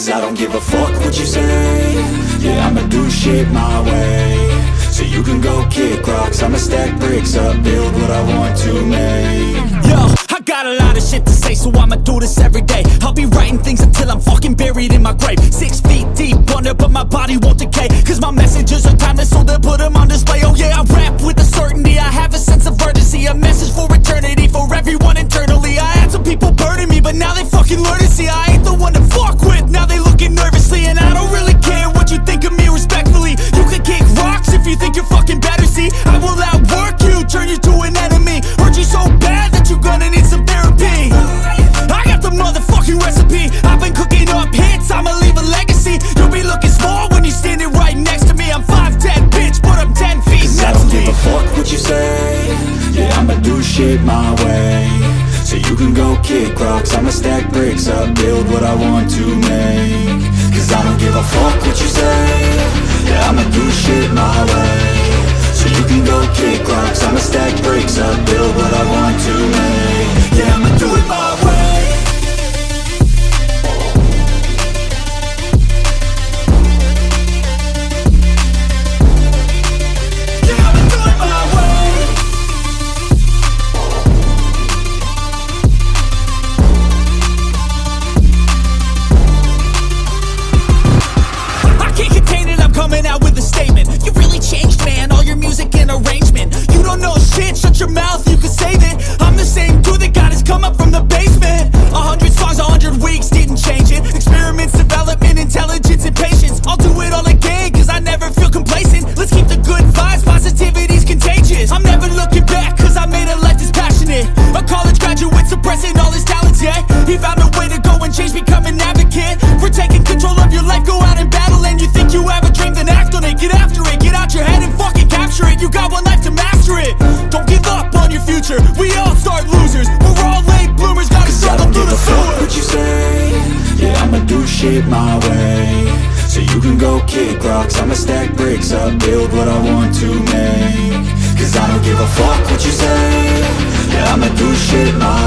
Cause I don't give a fuck what you say. Yeah, I'ma do shit my way. So you can go kick rocks, I'ma stack bricks up, build what I want to make. Yo, I got a lot of shit to say, so I'ma do this every day. I'll be writing things until I'm fucking buried in my grave. 6 feet deep under, but my body won't decay. Cause my messages are timeless, so they'll put them on display. Oh yeah, I rap with a certainty, I have a sense of urgency. A message for eternity, for everyone internally. I had some people burning me, but now they fucking learn to see I ain't the one to fuck with, now they looking nervously. And I don't really care what you think of me respectfully. You can kick rocks if you think you're fucking better, see. I will outwork you, turn you to an enemy. Hurt you so bad that you're gonna need some therapy. I got the motherfucking recipe. I've been cooking up hits, I'ma leave a legacy. You'll be looking small when you're standing right next to me. I'm 5'10", bitch, but I'm 10 feet next to me. I don't give a fuck what you say. Yeah, I'ma do shit my way. So you can go kick rocks, I'ma stack bricks up, build what I want to make. Cause I don't give a fuck what you say. Yeah, I'ma do shit my way. So you can go kick rocks, I'ma stack bricks up, build what I want to make. Yeah, I'ma do it my way. Coming out with a statement. You really changed, man, all your music and arrangement. You don't know shit, shut your mouth, you can save it. I'm the same dude that got his come up from the basement. 100 songs, 100 weeks, didn't change it. Experiments, development, intelligence, and patience. I'll do it all again, cause I never feel complacent. Let's keep the good vibes, positivity's contagious. I'm never looking back, cause I made a life that's passionate. A college graduate suppressing all his talents, yeah. He found a way to go and change, become an advocate. For taking control of your life, go out and battle. And you think you have a dream, then act on it. Get after it, get out your head and fucking capture it. You got one life to master it. Don't give up on your future, we all start losers. We're all late bloomers, gotta struggle through the sewer. I don't give a fuck what you say. Yeah, I'ma do shit my way. So you can go kick rocks, I'ma stack bricks up, build what I want to make. Cause I don't give a fuck what you say. Yeah, I'ma do shit my